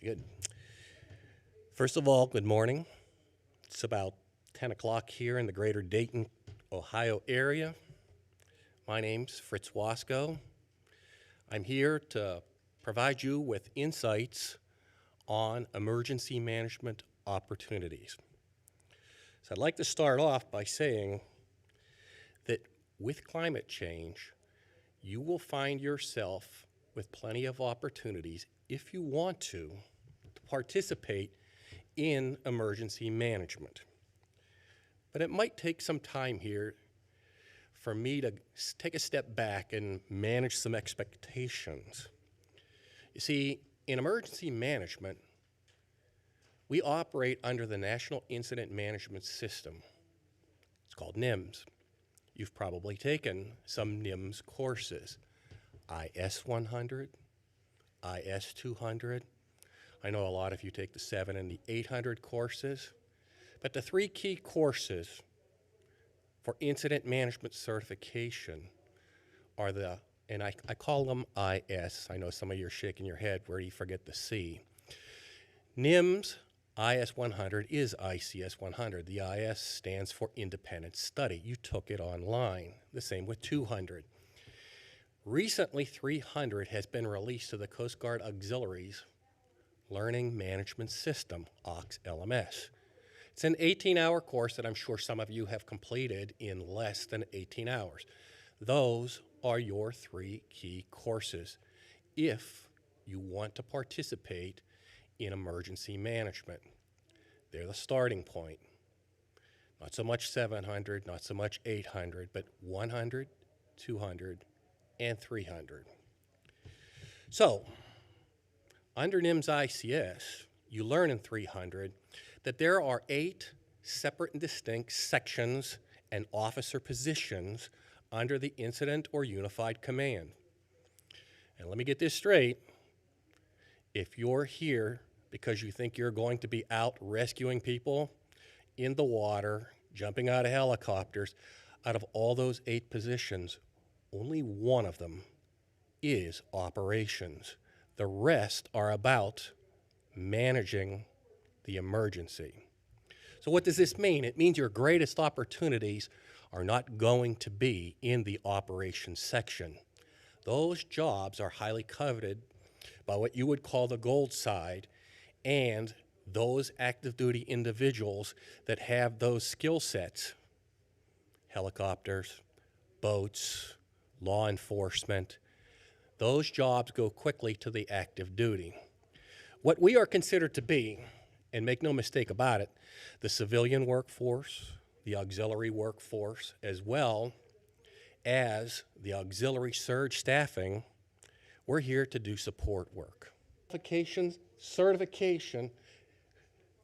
Good. First of all, good morning. It's about 10 o'clock here in the greater Dayton, Ohio area. My name's Fritz Wasco. I'm here to provide you with insights on emergency management opportunities. So I'd like to start off by saying that with climate change, you will find yourself with plenty of opportunities, if you want to participate in emergency management. But it might take some time here for me to take a step back and manage some expectations. You see, in emergency management, we operate under the National Incident Management System. It's called NIMS. You've probably taken some NIMS courses, IS 100, IS 200. I know a lot of you take the 7 and the 800 courses, but the three key courses for incident management certification are and I call them IS. I know some of you are shaking your head where you forget the C. NIMS IS 100 is ICS 100. The IS stands for Independent Study. You took it online. The same with 200. Recently, 300 has been released to the Coast Guard Auxiliaries Learning Management System, AUX LMS. It's an 18-hour course that I'm sure some of you have completed in less than 18 hours. Those are your three key courses if you want to participate in emergency management. They're the starting point. Not so much 700, not so much 800, but 100, 200, and 300. So, under NIMS ICS, you learn in 300 that there are 8 separate and distinct sections and officer positions under the Incident or Unified Command. And let me get this straight. If you're here because you think you're going to be out rescuing people in the water, jumping out of helicopters, out of all those 8 positions, only one of them is operations. The rest are about managing the emergency. So what does this mean? It means your greatest opportunities are not going to be in the operations section. Those jobs are highly coveted by what you would call the gold side and those active duty individuals that have those skill sets, helicopters, boats, law enforcement. Those jobs go quickly to the active duty. What we are considered to be, and make no mistake about it, the civilian workforce, the auxiliary workforce, as well as the auxiliary surge staffing, we're here to do support work. Certification,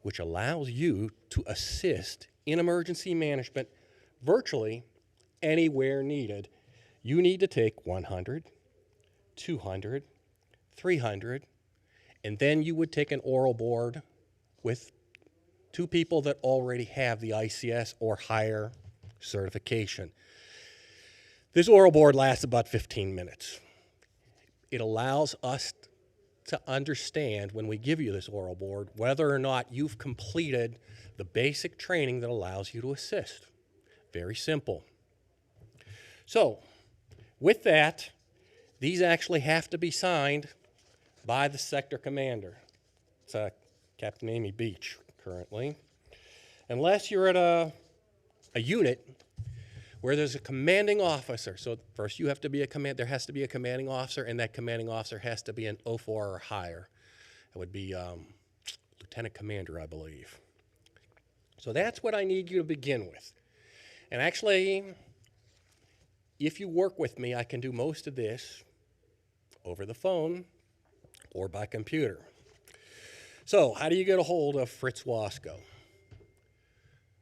which allows you to assist in emergency management virtually anywhere needed. You need to take 100, 200, 300, and then you would take an oral board with 2 people that already have the ICS or higher certification. This oral board lasts about 15 minutes. It allows us to understand when we give you this oral board whether or not you've completed the basic training that allows you to assist. Very simple. So, with that, these actually have to be signed by the sector commander. It's Captain Amy Beach currently. Unless you're at a unit where there's a commanding officer. So first there has to be a commanding officer, and that commanding officer has to be an 04 or higher. It would be lieutenant commander, I believe. So that's what I need you to begin with. And actually, if you work with me, I can do most of this over the phone or by computer. So how do you get a hold of Fritz Wasco?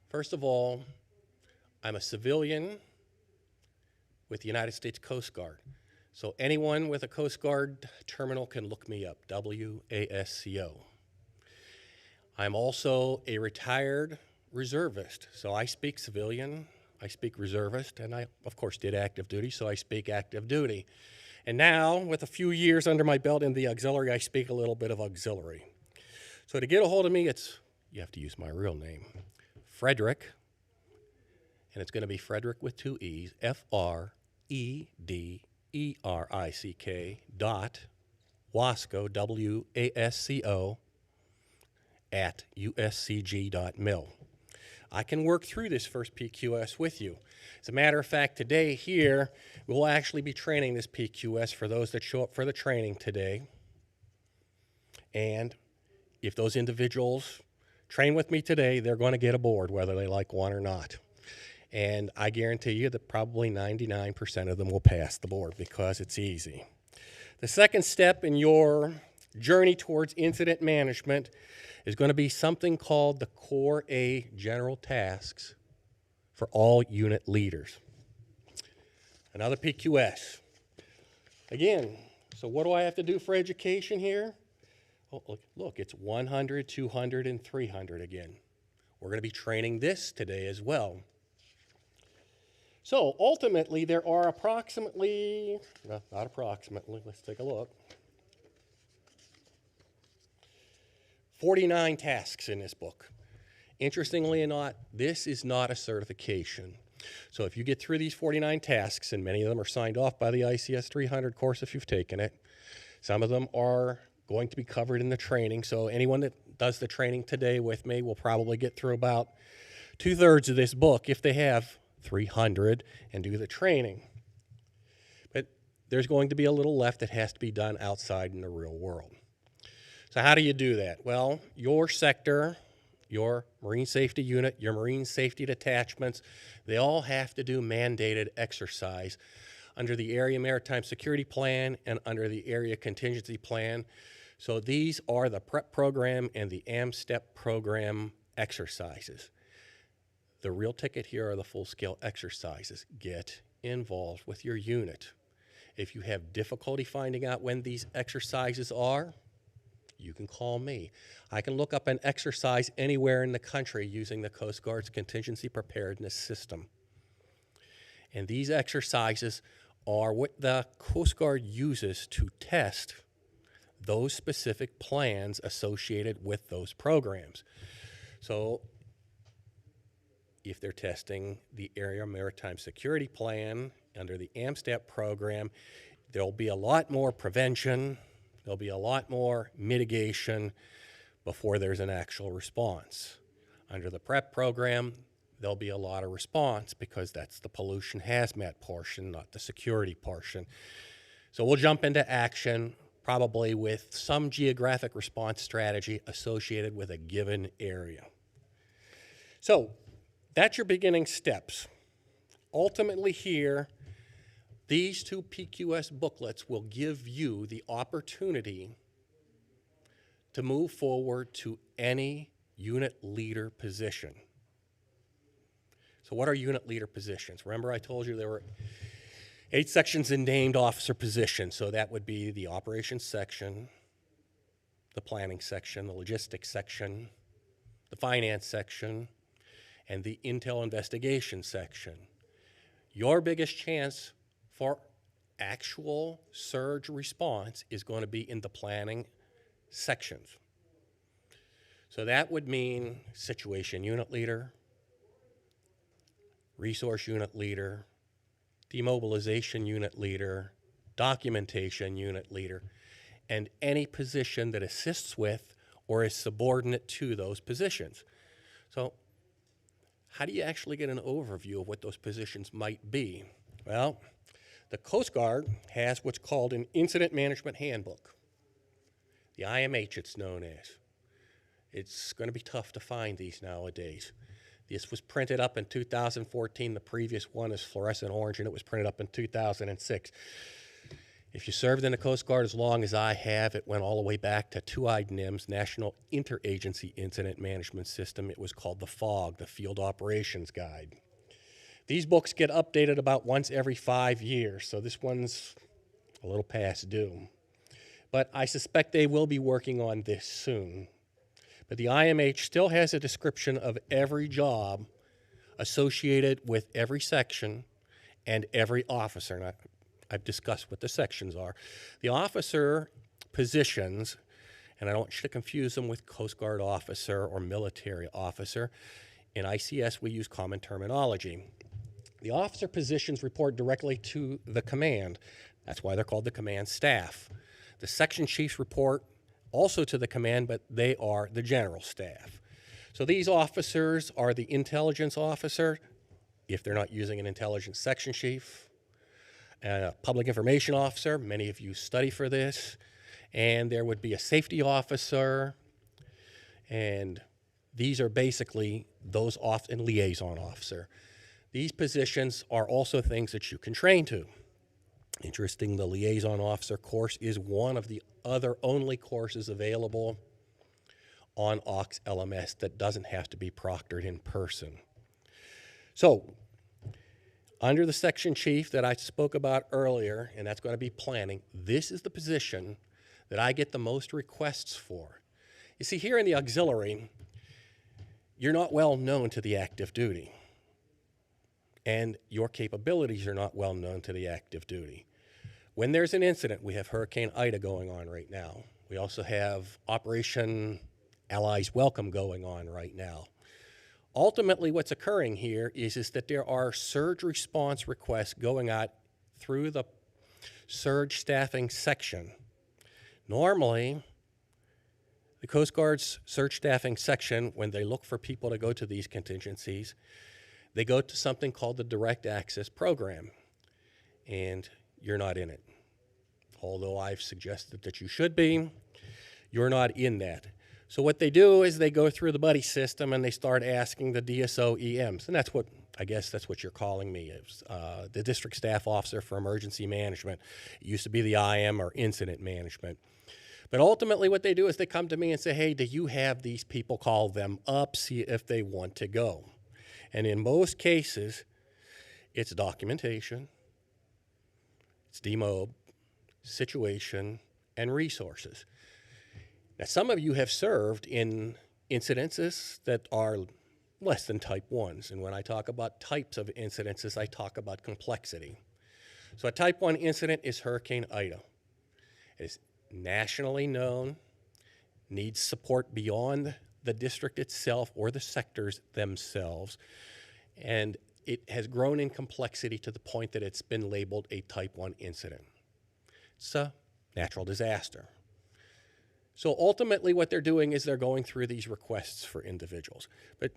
First of all, I'm a civilian with the United States Coast Guard. So anyone with a Coast Guard terminal can look me up, WASCO. I'm also a retired reservist. So I speak civilian, I speak reservist, and I, of course, did active duty, so I speak active duty. And now, with a few years under my belt in the auxiliary, I speak a little bit of auxiliary. So to get a hold of me, you have to use my real name, Frederick, and it's going to be Frederick with two E's, Frederick Wasco, WASCO, at uscg.mil. I can work through this first PQS with you. As a matter of fact, today here, we'll actually be training this PQS for those that show up for the training today. And if those individuals train with me today, they're going to get aboard, whether they like one or not. And I guarantee you that probably 99% of them will pass the board because it's easy. The second step in your journey towards incident management is going to be something called the Core A General Tasks for all unit leaders. Another PQS. Again, so what do I have to do for education here? Oh, look, it's 100, 200, and 300 again. We're going to be training this today as well. So ultimately, there are approximately, well, not approximately, let's take a look, 49 tasks in this book. Interestingly enough, this is not a certification. So if you get through these 49 tasks, and many of them are signed off by the ICS 300 course if you've taken it, some of them are going to be covered in the training. So anyone that does the training today with me will probably get through about 2/3 of this book if they have 300 and do the training. But there's going to be a little left that has to be done outside in the real world. So how do you do that? Well, your sector, your Marine Safety Unit, your Marine Safety Detachments, they all have to do mandated exercise under the Area Maritime Security Plan and under the Area Contingency Plan. So these are the PREP program and the AMSTEP program exercises. The real ticket here are the full-scale exercises. Get involved with your unit. If you have difficulty finding out when these exercises are, you can call me. I can look up an exercise anywhere in the country using the Coast Guard's contingency preparedness system. And these exercises are what the Coast Guard uses to test those specific plans associated with those programs. So if they're testing the Area Maritime Security Plan under the AMSTEP program, there'll be a lot more prevention, there'll be a lot more mitigation before there's an actual response. Under the PREP program, there'll be a lot of response because that's the pollution hazmat portion, not the security portion. So we'll jump into action probably with some geographic response strategy associated with a given area. So that's your beginning steps. Ultimately here, these two PQS booklets will give you the opportunity to move forward to any unit leader position. So what are unit leader positions? Remember I told you there were 8 sections in named officer positions. So that would be the operations section, the planning section, the logistics section, the finance section, and the intel investigation section. Your biggest chance for actual surge response is going to be in the planning sections. So that would mean situation unit leader, resource unit leader, demobilization unit leader, documentation unit leader, and any position that assists with or is subordinate to those positions. So how do you actually get an overview of what those positions might be? Well, the Coast Guard has what's called an Incident Management Handbook. The IMH it's known as. It's going to be tough to find these nowadays. This was printed up in 2014. The previous one is fluorescent orange, and it was printed up in 2006. If you served in the Coast Guard as long as I have, it went all the way back to Two-Eyed NIMS, National Interagency Incident Management System. It was called the FOG, the Field Operations Guide. These books get updated about once every 5 years, so this one's a little past due. But I suspect they will be working on this soon. But the IMH still has a description of every job associated with every section and every officer. And I've discussed what the sections are. The officer positions, and I don't want you to confuse them with Coast Guard officer or military officer. In ICS, we use common terminology. The officer positions report directly to the command. That's why they're called the command staff. The section chiefs report also to the command, but they are the general staff. So these officers are the intelligence officer, if they're not using an intelligence section chief, a public information officer, many of you study for this, and there would be a safety officer, and these are basically those and liaison officer. These positions are also things that you can train to. Interesting, the liaison officer course is one of the other only courses available on AUX LMS that doesn't have to be proctored in person. So, under the section chief that I spoke about earlier, and that's going to be planning, this is the position that I get the most requests for. You see, here in the auxiliary, you're not well known to the active duty, and your capabilities are not well known to the active duty. When there's an incident, we have Hurricane Ida going on right now. We also have Operation Allies Welcome going on right now. Ultimately, what's occurring here is that there are surge response requests going out through the surge staffing section. Normally, the Coast Guard's surge staffing section, when they look for people to go to these contingencies, they go to something called the Direct Access Program, and you're not in it. Although I've suggested that you should be, you're not in that. So what they do is they go through the buddy system and they start asking the DSO EMs, and that's what, I guess that's what you're calling me, is the District Staff Officer for Emergency Management. It used to be the IM, or Incident Management. But ultimately what they do is they come to me and say, hey, do you have these people? Call them up, see if they want to go. And in most cases, it's documentation, it's demob, situation, and resources. Now, some of you have served in incidences that are less than type 1s. And when I talk about types of incidences, I talk about complexity. So a type 1 incident is Hurricane Ida. It is nationally known, needs support beyond the district itself or the sectors themselves, and it has grown in complexity to the point that it's been labeled a type 1 incident. It's a natural disaster. So ultimately what they're doing is they're going through these requests for individuals. But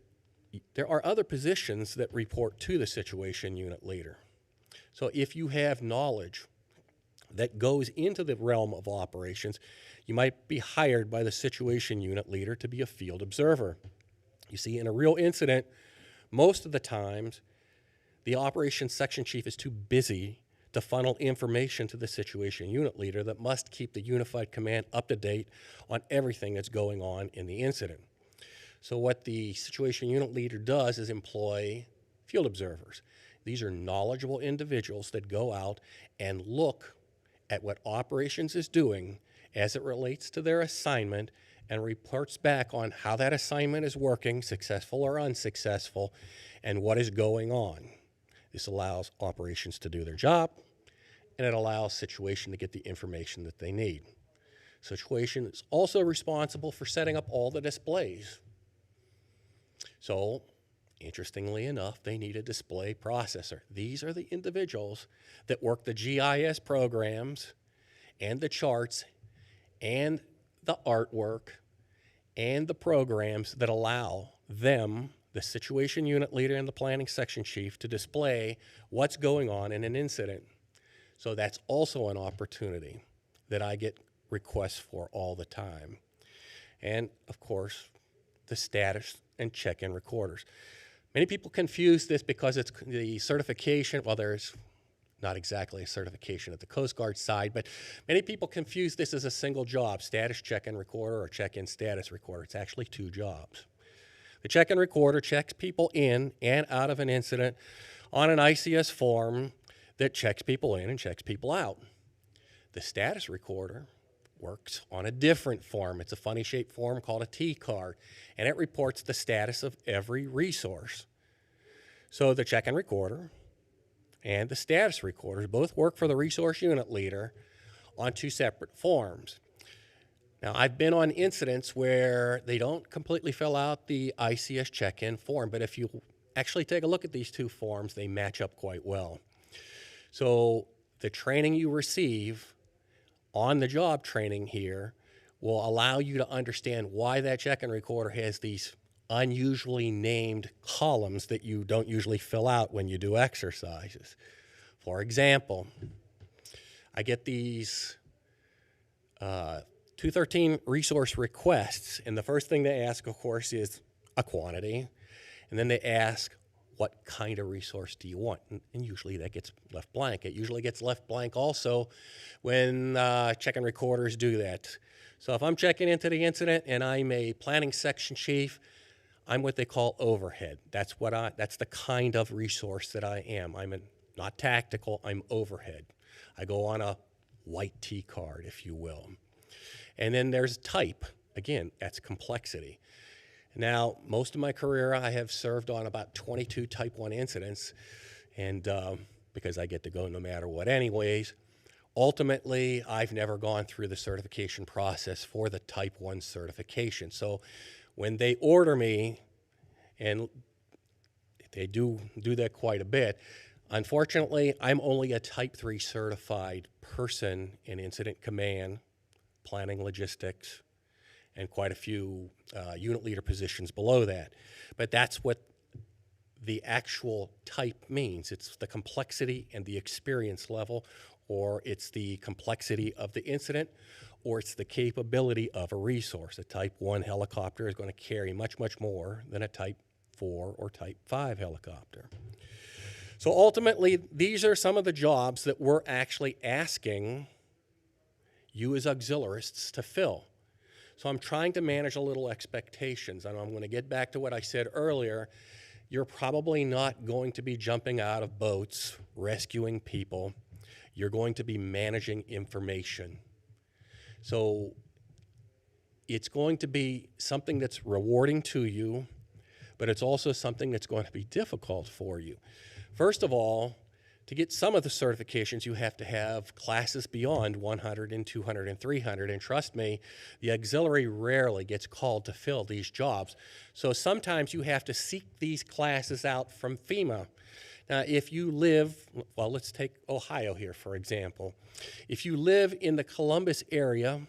there are other positions that report to the situation unit leader. So if you have knowledge that goes into the realm of operations, you might be hired by the situation unit leader to be a field observer. You see, in a real incident, most of the times, the operations section chief is too busy to funnel information to the situation unit leader that must keep the unified command up to date on everything that's going on in the incident. So what the situation unit leader does is employ field observers. These are knowledgeable individuals that go out and look at what operations is doing as it relates to their assignment and reports back on how that assignment is working, successful or unsuccessful, and what is going on. This allows operations to do their job, and it allows situation to get the information that they need. Situation is also responsible for setting up all the displays. So, interestingly enough, they need a display processor. These are the individuals that work the GIS programs and the charts and the artwork and the programs that allow them, the situation unit leader and the planning section chief, to display what's going on in an incident. So that's also an opportunity that I get requests for all the time. And of course, the status and check-in recorders. Many people confuse this because it's the certification. Well, there's not exactly a certification at the Coast Guard side, but many people confuse this as a single job, status check-in recorder or check-in status recorder. It's actually two jobs. The check-in recorder checks people in and out of an incident on an ICS form that checks people in and checks people out. The status recorder works on a different form. It's a funny shaped form called a T card, and it reports the status of every resource. So the check-in recorder and the status recorders both work for the resource unit leader on two separate forms. Now, I've been on incidents where they don't completely fill out the ICS check-in form, but if you actually take a look at these two forms, they match up quite well. So the training you receive on the job training here will allow you to understand why that check-in recorder has these unusually named columns that you don't usually fill out when you do exercises. For example, I get these 213 resource requests, and the first thing they ask, of course, is a quantity, and then they ask, what kind of resource do you want? And usually that gets left blank. It usually gets left blank also when check-in recorders do that. So if I'm checking into the incident and I'm a planning section chief, I'm what they call overhead. That's the kind of resource that I am. Not tactical, I'm overhead. I go on a white T card, if you will. And then there's type. Again, that's complexity. Now, most of my career, I have served on about 22 Type 1 incidents, and because I get to go no matter what anyways, ultimately, I've never gone through the certification process for the Type 1 certification. So when they order me, and they do that quite a bit, unfortunately, I'm only a Type 3 certified person in incident command, planning logistics, and quite a few unit leader positions below that. But that's what the actual type means. It's the complexity and the experience level, or it's the complexity of the incident, or it's the capability of a resource. A Type 1 helicopter is going to carry much, much more than a Type 4 or Type 5 helicopter. So ultimately, these are some of the jobs that we're actually asking you as auxiliarists to fill. So I'm trying to manage a little expectations, and I'm going to get back to what I said earlier. You're probably not going to be jumping out of boats, rescuing people. You're going to be managing information. So it's going to be something that's rewarding to you, but it's also something that's going to be difficult for you. First of all, to get some of the certifications, you have to have classes beyond 100 and 200 and 300. And trust me, the auxiliary rarely gets called to fill these jobs. So sometimes you have to seek these classes out from FEMA. Now, if you live, well, let's take Ohio here, for example. If you live in the Columbus area,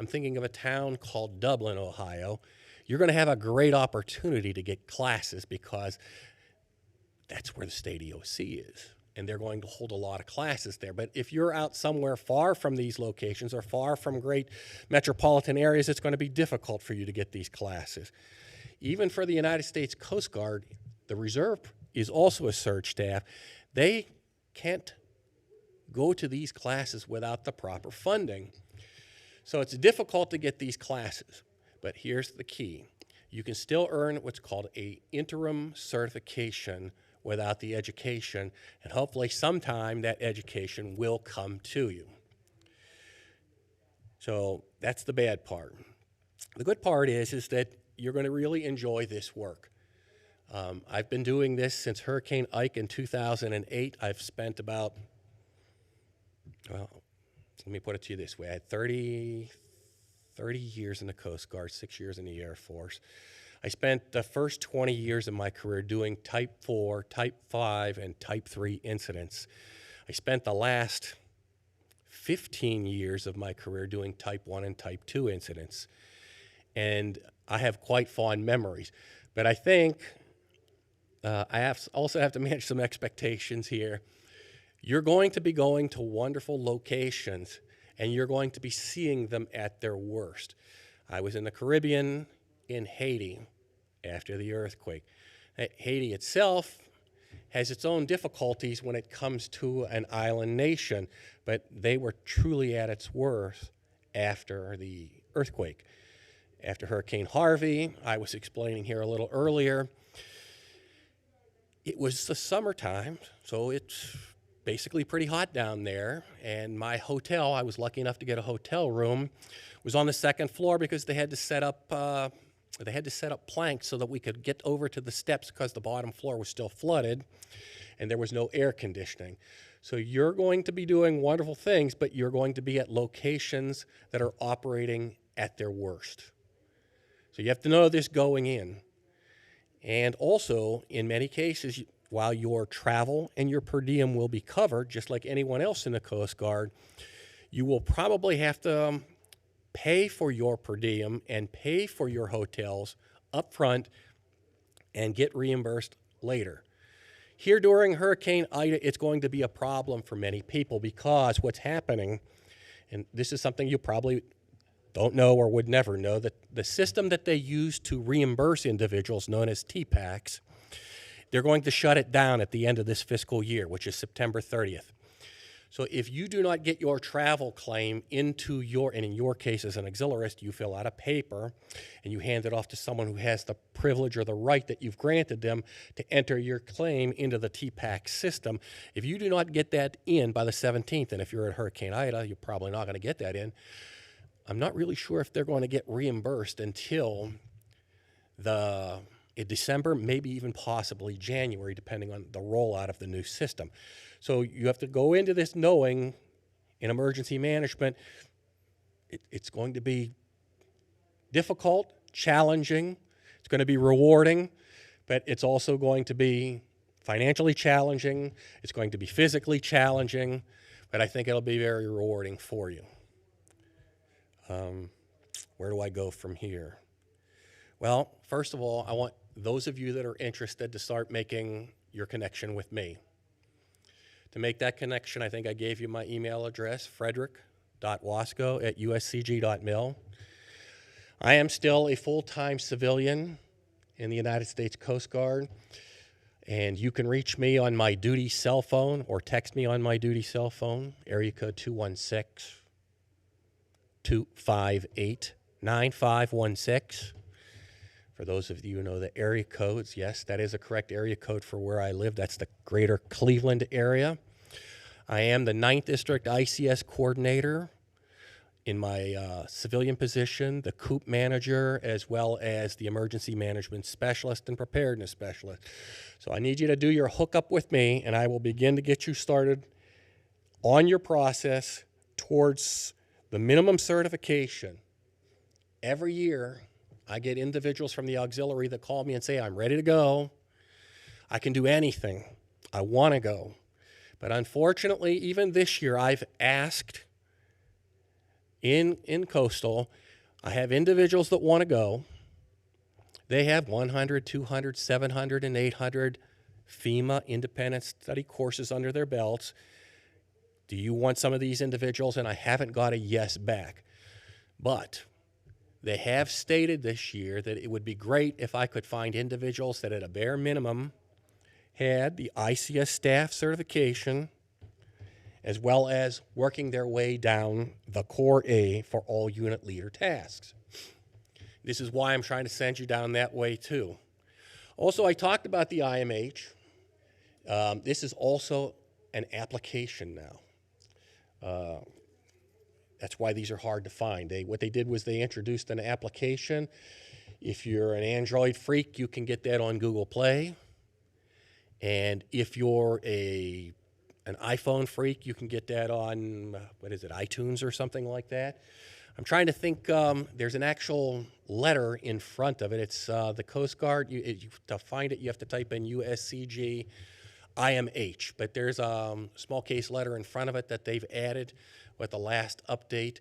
I'm thinking of a town called Dublin, Ohio, you're going to have a great opportunity to get classes because that's where the state EOC is, and they're going to hold a lot of classes there. But if you're out somewhere far from these locations or far from great metropolitan areas, it's going to be difficult for you to get these classes. Even for the United States Coast Guard, the Reserve is also a surge staff. They can't go to these classes without the proper funding. So it's difficult to get these classes. But here's the key. You can still earn what's called an interim certification without the education, and hopefully sometime that education will come to you. So that's the bad part. The good part is that you're going to really enjoy this work. I've been doing this since Hurricane Ike in 2008. I've spent about, well, let me put it to you this way. I had 30 years in the Coast Guard, 6 years in the Air Force. I spent the first 20 years of my career doing Type 4, Type 5, and Type 3 incidents. I spent the last 15 years of my career doing Type 1 and Type 2 incidents. And I have quite fond memories. But I think I also have to manage some expectations here. You're going to be going to wonderful locations, and you're going to be seeing them at their worst. I was in the Caribbean, in Haiti, after the earthquake. Haiti itself has its own difficulties when it comes to an island nation, but they were truly at its worst after the earthquake. After Hurricane Harvey, I was explaining here a little earlier, it was the summertime, so it's basically pretty hot down there, and my hotel, I was lucky enough to get a hotel room, was on the second floor because they had to set up planks so that we could get over to the steps because the bottom floor was still flooded and there was no air conditioning. So you're going to be doing wonderful things, but you're going to be at locations that are operating at their worst. So you have to know this going in. And also, in many cases, while your travel and your per diem will be covered, just like anyone else in the Coast Guard, you will probably have to pay for your per diem and pay for your hotels up front and get reimbursed later. Here during Hurricane Ida, it's going to be a problem for many people because what's happening, and this is something you probably don't know or would never know, that the system that they use to reimburse individuals, known as TPACs, they're going to shut it down at the end of this fiscal year, which is September 30th. So if you do not get your travel claim into your, and in your case as an auxiliarist, you fill out a paper and you hand it off to someone who has the privilege or the right that you've granted them to enter your claim into the TPAC system. If you do not get that in by the 17th, and if you're at Hurricane Ida, you're probably not going to get that in, I'm not really sure if they're going to get reimbursed until in December, maybe even possibly January, depending on the rollout of the new system. So you have to go into this knowing in emergency management, it's going to be difficult, challenging, it's going to be rewarding, but it's also going to be financially challenging, it's going to be physically challenging, but I think it'll be very rewarding for you. Where do I go from here? Well, first of all, I want those of you that are interested to start making your connection with me. To make that connection, I think I gave you my email address, frederick.wasco@uscg.mil. I am still a full-time civilian in the United States Coast Guard, and you can reach me on my duty cell phone or text me on my duty cell phone, area code 216-258-9516. For those of you who know the area codes, yes, that is a correct area code for where I live. That's the greater Cleveland area. I am the 9th District ICS coordinator in my civilian position, the COOP manager, as well as the emergency management specialist and preparedness specialist. So I need you to do your hookup with me, and I will begin to get you started on your process towards the minimum certification. Every year, I get individuals from the auxiliary that call me and say, I'm ready to go. I can do anything. I want to go. But unfortunately, even this year, I've asked in Coastal, I have individuals that want to go. They have 100, 200, 700, and 800 FEMA independent study courses under their belts. Do you want some of these individuals? And I haven't got a yes back. But they have stated this year that it would be great if I could find individuals that at a bare minimum had the ICS staff certification as well as working their way down the Core A for all unit leader tasks. This is why I'm trying to send you down that way too. Also, I talked about the IMH. This is also an application now. That's why these are hard to find. What they did was they introduced an application. If you're an Android freak, you can get that on Google Play. And if you're an iPhone freak, you can get that on, iTunes or something like that. I'm trying to think, there's an actual letter in front of it. It's the Coast Guard. To find it, you have to type in USCG IMH. But there's a small case letter in front of it that they've added with the last update.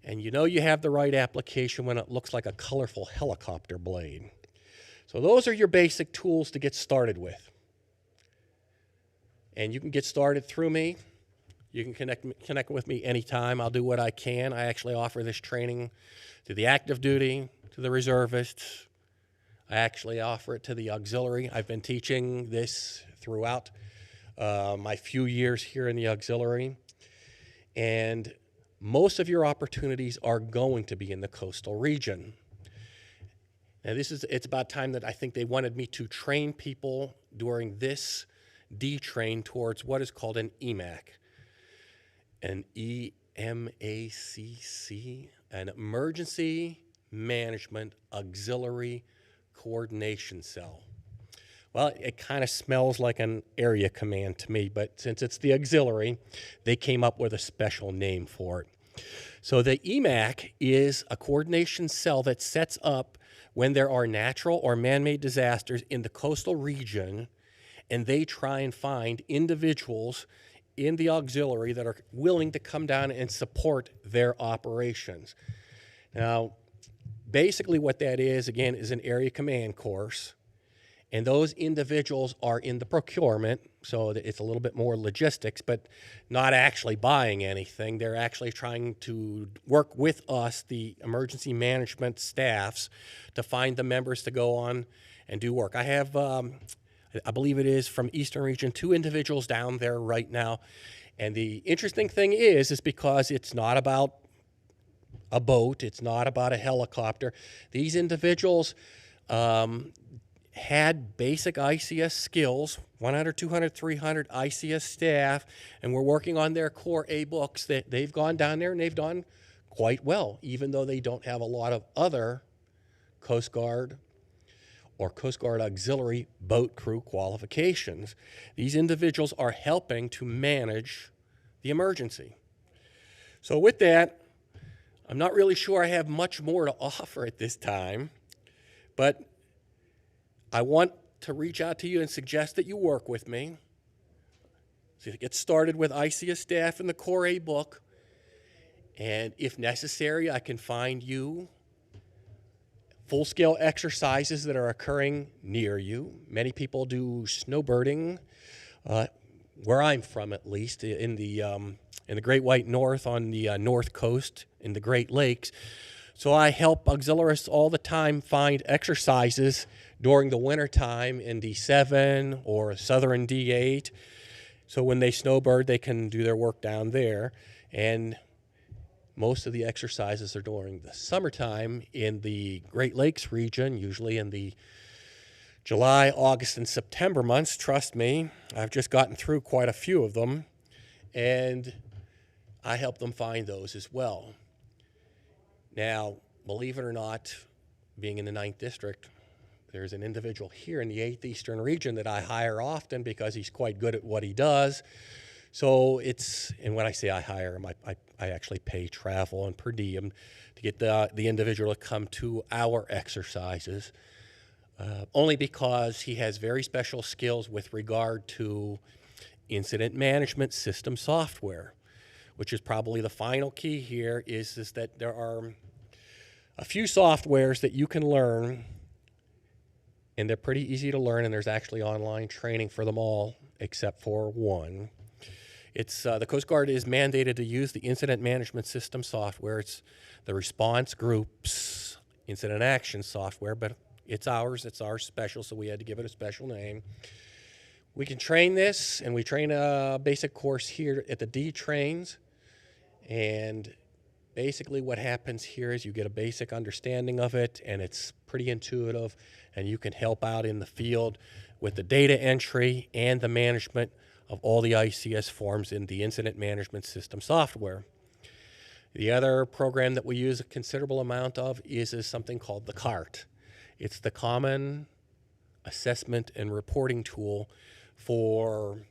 And you know you have the right application when it looks like a colorful helicopter blade. So those are your basic tools to get started with. And you can get started through me. You can connect with me anytime. I'll do what I can. I actually offer this training to the active duty, to the reservists. I actually offer it to the auxiliary. I've been teaching this throughout my few years here in the auxiliary. And most of your opportunities are going to be in the coastal region. Now it's about time that I think they wanted me to train people during this D-train towards what is called an EMAC. An EMACC, an Emergency Management Auxiliary Coordination Cell. Well, it kind of smells like an area command to me, but since it's the auxiliary, they came up with a special name for it. So the EMAC is a coordination cell that sets up when there are natural or man-made disasters in the coastal region, and they try and find individuals in the auxiliary that are willing to come down and support their operations. Now, basically what that is, again, is an area command course. And those individuals are in the procurement, so that it's a little bit more logistics, but not actually buying anything. They're actually trying to work with us, the emergency management staffs, to find the members to go on and do work. I have, I believe it is from Eastern Region, 2 individuals down there right now. And the interesting thing is because it's not about a boat, it's not about a helicopter. These individuals had basic ICS skills, 100, 200, 300 ICS staff, and we're working on their Core A books. That they've gone down there and they've done quite well, even though they don't have a lot of other Coast Guard or Coast Guard auxiliary boat crew qualifications. These individuals are helping to manage the emergency. So with that, I'm not really sure I have much more to offer at this time, but I want to reach out to you and suggest that you work with me. So get started with ICS staff in the Core A book. And if necessary, I can find you full-scale exercises that are occurring near you. Many people do snowbirding, where I'm from at least, in the Great White North on the North Coast, in the Great Lakes. So I help auxiliaries all the time find exercises during the winter time in D7 or southern D8. So when they snowbird, they can do their work down there. And most of the exercises are during the summertime in the Great Lakes region, usually in the July, August, and September months. Trust me, I've just gotten through quite a few of them, and I help them find those as well. Now, believe it or not, being in the 9th District, there's an individual here in the 8th Eastern Region that I hire often because he's quite good at what he does. So it's, and when I say I hire him, I actually pay travel and per diem to get the individual to come to our exercises, only because he has very special skills with regard to incident management system software, which is probably the final key here, is that there are a few softwares that you can learn, and they're pretty easy to learn, and there's actually online training for them all except for one. It's the Coast Guard is mandated to use the incident management system software. It's the response group's incident action software, but it's ours. It's our special, so we had to give it a special name. We can train this, and we train a basic course here at the D trains. And basically what happens here is you get a basic understanding of it, and it's pretty intuitive, and you can help out in the field with the data entry and the management of all the ICS forms in the incident management system software. The other program that we use a considerable amount of is something called the CART. It's the Common Assessment and Reporting Tool for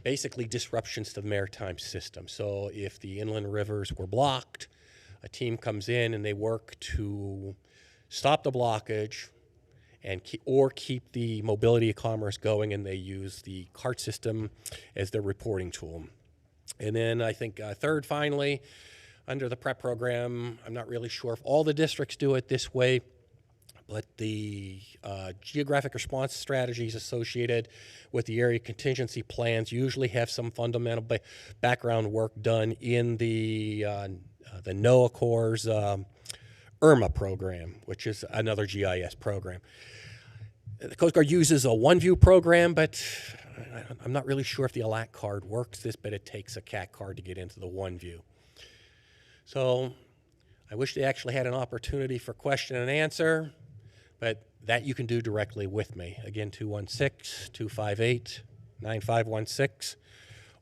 basically disruptions to the maritime system. So if the inland rivers were blocked, a team comes in and they work to stop the blockage and keep the mobility of commerce going, and they use the CART system as their reporting tool. And then I think third, finally, under the PREP program, I'm not really sure if all the districts do it this way, but the geographic response strategies associated with the area contingency plans usually have some fundamental background work done in the NOAA Corps' IRMA program, which is another GIS program. The Coast Guard uses a OneView program, but I'm not really sure if the ALAC card works this, but it takes a CAT card to get into the OneView. So I wish they actually had an opportunity for question and answer, but that you can do directly with me. Again, 216-258-9516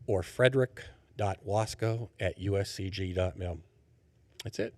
or frederick.wasco@uscg.mil. That's it.